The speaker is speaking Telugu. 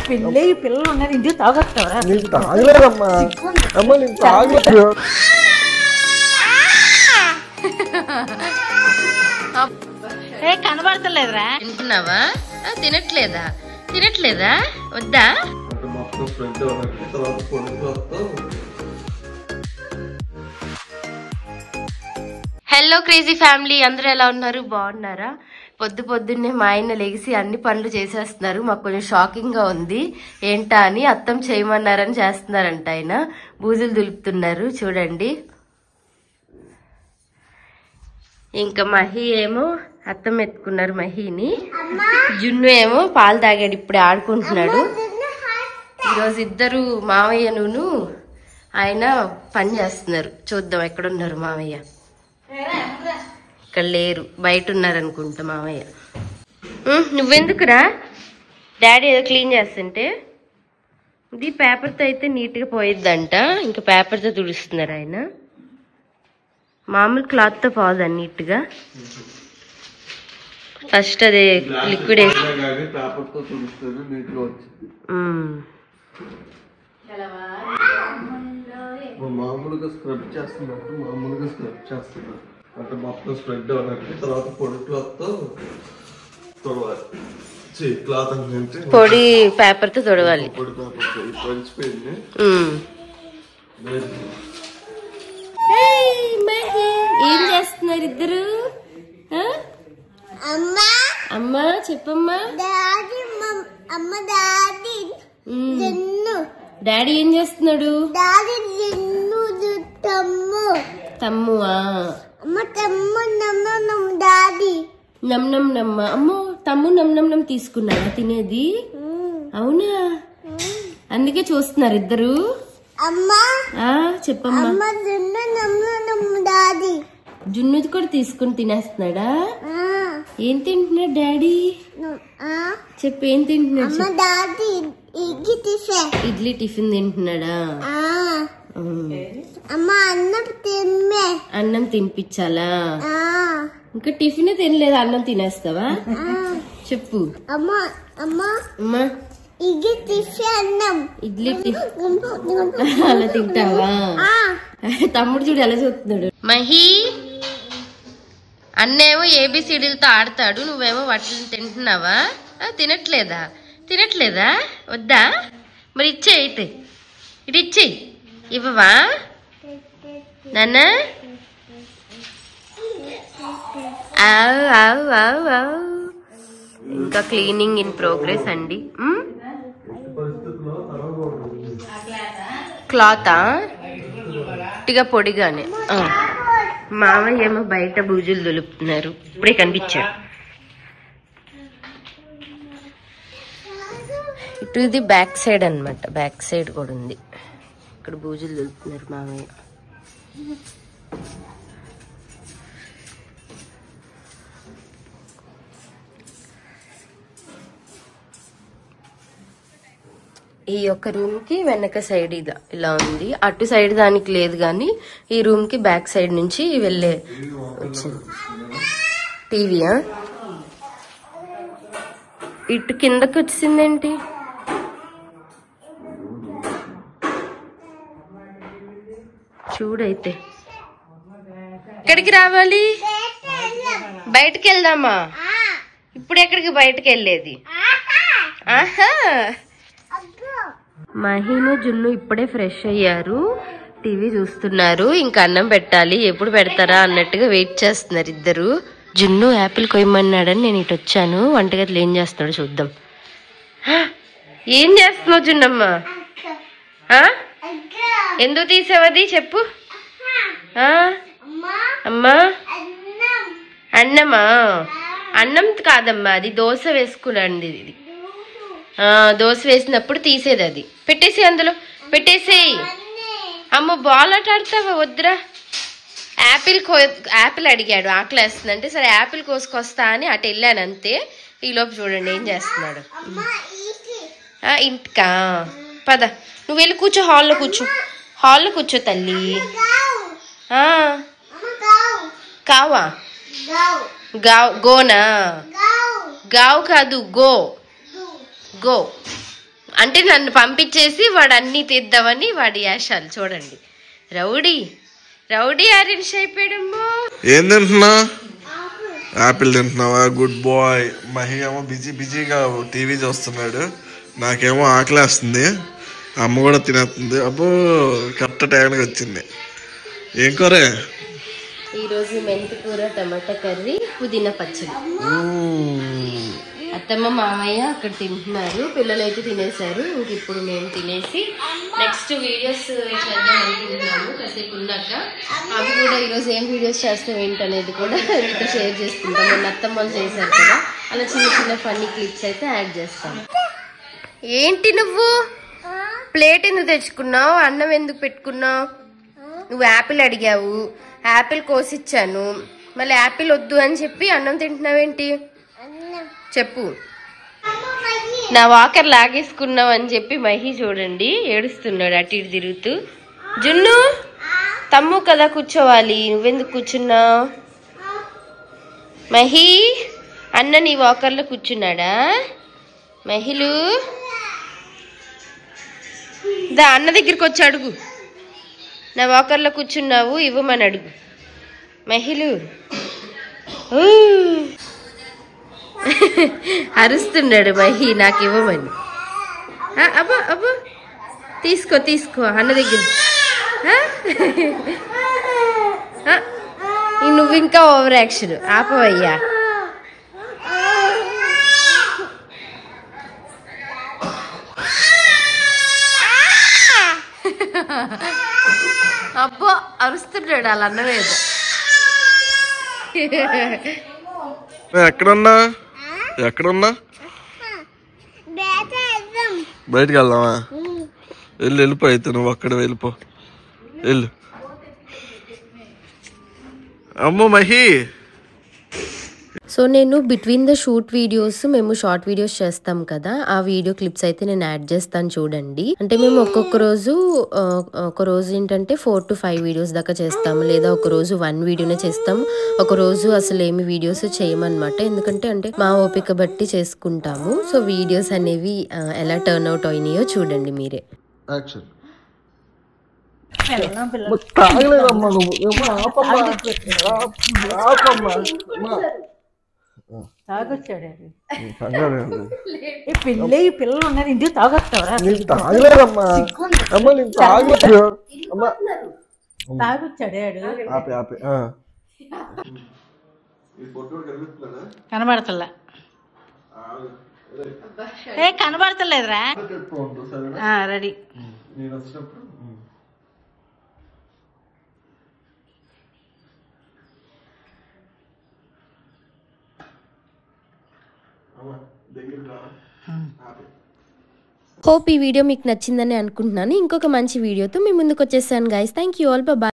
పెళ్ళి పిల్లలు ఉన్నారు ఇంటికి తాగొస్తావరా? నీకు తాగలేదమ్మా. అమ్మ నీకు తాగలేదు. కనబడతలేదురా. తింటున్నావా? తినట్లేదా వద్దా? హలో క్రేజీ ఫ్యామిలీ, అందరూ ఎలా ఉన్నారు? బాగున్నారా? పొద్దున్నే మా ఆయన లెగిసి అన్ని పనులు చేసేస్తున్నారు. మాకు కొంచెం షాకింగ్ గా ఉంది. ఏంటా అని అత్తం చేయమన్నారని చేస్తున్నారంట. ఆయన బూజులు దులుపుతున్నారు చూడండి. ఇంకా మహి ఏమో అత్తం ఎత్తుకున్నారు మహిని. జున్ను ఏమో పాలు తాగాడు, ఇప్పుడే ఆడుకుంటున్నాడు. ఈరోజు ఇద్దరు మావయ్యను ఆయన పని చేస్తున్నారు. చూద్దాం ఎక్కడున్నారు మావయ్య. ఇక్కడ లేరు, బయట ఉన్నారనుకుంటా మావయ్య. నువ్వెందుకురా? డాడీ ఏదో క్లీన్ చేస్తుంటే. ఇది పేపర్తో అయితే నీట్గా పోయిద్దంట. ఇంకా పేపర్తో తుడుస్తున్నారు ఆయన. మామూలు క్లాత్తో పోదా నీట్గా. ఫస్ట్ అదే లిక్విడ్ వేసి మామూలుగా స్క్రబ్ చేస్తున్నట్టు మామూలుగా స్క్రబ్ చేస్తున్నారు అంటే మొత్తం స్ప్రెడ్ అవ్వనట్టు. తర్వాత పొడి క్లాత్ తో తొడవాలి. క్లాత్ అంటే పొడి పేపర్ తో తొడవాలి. పొడి పేపర్ తడిచిపోయింది. ఏం చేస్తున్నారు ఇద్దరు? అమ్మా చెప్పమ్మా. డాడీ ఏం చేస్తున్నాడు? తమ్మువా? నమ్ నమ్ నమ్మ. అమ్మో తమ్ము నమ్ నమ్ నమ్ తీసుకున్నాడా తినేది? అవునా? అందుకే చూస్తున్నారు ఇద్దరు. చెప్పమ్మా. జున్నుది కూడా తీసుకుని తినేస్తున్నాడా? ఏం తింటున్నాడు డాడీ? చెప్పు ఏం తింటున్నాడు? ఇడ్లీ టిఫిన్ తింటున్నాడా? అన్నం తినిపించాలా? ఇంకా టిఫిన్ తినలేదు, అన్నం తినేస్తావా? చెప్పు. అమ్మా ఇడ్లీ టిఫిన్ అలా తింటావా? తమ్ముడు చూడు ఎలా చూస్తున్నాడు. మహి అన్నేమో ఏబిసిడీలతో ఆడతాడు, నువ్వేమో వాటిని తింటున్నావా? తినట్లేదా వద్దా? మరి ఇచ్చే అయితే ఇటు ఇచ్చే. ఇవ్వవా నాన్న? ఇంకా క్లీనింగ్ ఇన్ ప్రోగ్రెస్ అండి. క్లాతా ఇట్టిగా పొడిగానే. మామయ్య ఏమో బయట బూజులు దులుపుతున్నారు. ఇప్పుడే కనిపించాడు. ఇటు ఇది బ్యాక్ సైడ్ అనమాట. బ్యాక్ సైడ్ కూడా ఉంది. ఇక్కడ బూజులు దులుపుతున్నారు మామయ్య. ఈ యొక్క రూమ్ కి వెనక సైడ్ ఇలా ఉంది. అటు సైడ్ దానికి లేదు గాని ఈ రూమ్ కి బ్యాక్ సైడ్ నుంచి వెళ్ళే వచ్చింది. టీవీయా? ఇటు కిందకి వచ్చిందేంటి? చూడైతే ఎక్కడికి రావాలి? బయటకు వెళ్దామా? ఇప్పుడు ఎక్కడికి బయటకు వెళ్ళేది? ఆహా, మహిను జున్ను ఇప్పుడే ఫ్రెష్ అయ్యారు, టీవీ చూస్తున్నారు. ఇంకా అన్నం పెట్టాలి, ఎప్పుడు పెడతారా అన్నట్టుగా వెయిట్ చేస్తున్నారు ఇద్దరు. జున్ను యాపిల్ కొయ్యమన్నాడని నేను ఇటు వచ్చాను. వంటగదిలో ఏం చేస్తున్నాడు చూద్దాం. ఏం చేస్తున్నావు జున్నమ్మ? ఎందుకు తీసావది చెప్పు. అమ్మా అన్నమా? అన్నం కాదమ్మా, అది దోశ వేసుకున్నాండి. ఇది దోశ వేసినప్పుడు తీసేది. అది పెట్టేసి అందులో పెట్టేసేయి. అమ్మ బాల్ ఆట ఆడతావా? వద్దురా. యాపిల్ అడిగాడు, ఆకలి వేస్తుందంటే సరే యాపిల్ కోసుకొస్తా అని అటు వెళ్ళాను అంతే. ఈలోపు చూడండి ఏం చేస్తున్నాడు. ఇంటికా పద, నువ్వు వెళ్ళి కూర్చో. హాల్లో కూర్చో తల్లి. కావా? గోనా? గావు కాదు, గో. అంటే నన్ను పంపించేసి వాడు అన్ని తీద్దామని వాడి యాషాలు చూడండి. రౌడీ రౌడీ ఆరెంజ్ అయిపోయాడమ్మో. ఏం తింటున్నా? యాపిల్ తింటున్నావా? Good bye. మహి ఏమో బిజీగా టీవీ చూస్తున్నాడు. నాకేమో ఆకలేస్తుంది. అమ్మ కూడా తినేస్తుంది. అబ్బో కరెక్ట్ టైంకి వచ్చింది. ఏం కూర? ఈరోజు మెంతి కూర, టమాటా కర్రీ, పుదీనా పచ్చడి. అత్తమ్మ మామయ్య అక్కడ తింటున్నారు. పిల్లలు అయితే తినేశారు. ఇంక ఇప్పుడు మేము తినేసి నెక్స్ట్ వీడియోస్ చేద్దాం అనుకుంటున్నాము. కాసేపు ఉన్నాక అవి కూడా ఈరోజు ఏం వీడియోస్ చేస్తాం ఏంటనేది కూడా మీతో షేర్ చేసుకుంటాం. మొన్న అత్తమ్మలు చేశారు కదా, అలా చిన్న చిన్న ఫన్నీ క్లిప్స్ అయితే యాడ్ చేస్తాం. ఏంటి నువ్వు ప్లేట్ ఎందుకు తెచ్చుకున్నావు? అన్నం ఎందుకు పెట్టుకున్నావు? నువ్వు యాపిల్ అడిగావు, యాపిల్ కోసిచ్చాను, మళ్ళీ యాపిల్ వద్దు అని చెప్పి అన్నం తింటున్నావేంటి చెప్పు. నా వాకర్ లాగేసుకున్నావు అని చెప్పి మహి చూడండి ఏడుస్తున్నాడు అటు ఇటు తిరుగుతూ. జున్ను తమ్ము కదా కూర్చోవాలి, నువ్వెందుకు కూర్చున్నావు? మహి అన్న నీ వాకర్లో కూర్చున్నాడా? మహిళ దా అన్న దగ్గరికి వచ్చి అడుగు. నా వాకర్లో కూర్చున్నావు ఇవ్వమని అడుగు. మహిళ అరుస్తున్నాడు మహి నాకు ఇవ్వమని. అబ్బో అబ్బో తీసుకో తీసుకో అన్న దగ్గర. నువ్వు ఇంకా ఓవర్ యాక్షన్ ఆపవయ్యా. అబ్బో అరుస్తున్నాడు అలా అన్నలేదు. ఎక్కడున్నా బయటకు వెళ్దామా? వెళ్ళిపో. అయితే నువ్వు అక్కడ వెళ్ళిపో. వెళ్ళు. అమ్మో మహి. సో నేను బిట్వీన్ ద షూట్ వీడియోస్ మేము షార్ట్ వీడియోస్ చేస్తాం కదా, ఆ వీడియో క్లిప్స్ అయితే నేను యాడ్ చేస్తాను చూడండి. అంటే మేము ఒక్కొక్క రోజు ఒక రోజు ఏంటంటే 4 to 5 వీడియోస్ దాకా చేస్తాము, లేదా ఒక రోజు 1 వీడియోనే చేస్తాము, ఒక రోజు అసలు ఏమి వీడియోస్ చేయమన్నమాట. ఎందుకంటే అంటే మా ఓపిక బట్టి చేసుకుంటాము. సో వీడియోస్ అనేవి ఎలా టర్న్ అవుట్ అయినాయో చూడండి మీరే. తాగొచ్చాడు పిల్లలు ఉన్నారు ఇంటికి తాగొస్తావరా? తాగొచ్చాడు కనబడతలే. కనబడతలేదురా. రెడీ. హోప్ ఈ వీడియో మీకు నచ్చిందని అనుకుంటున్నాను. ఇంకొక మంచి వీడియోతో మీ ముందుకు వచ్చేసాను guys. Thank you all. Bye.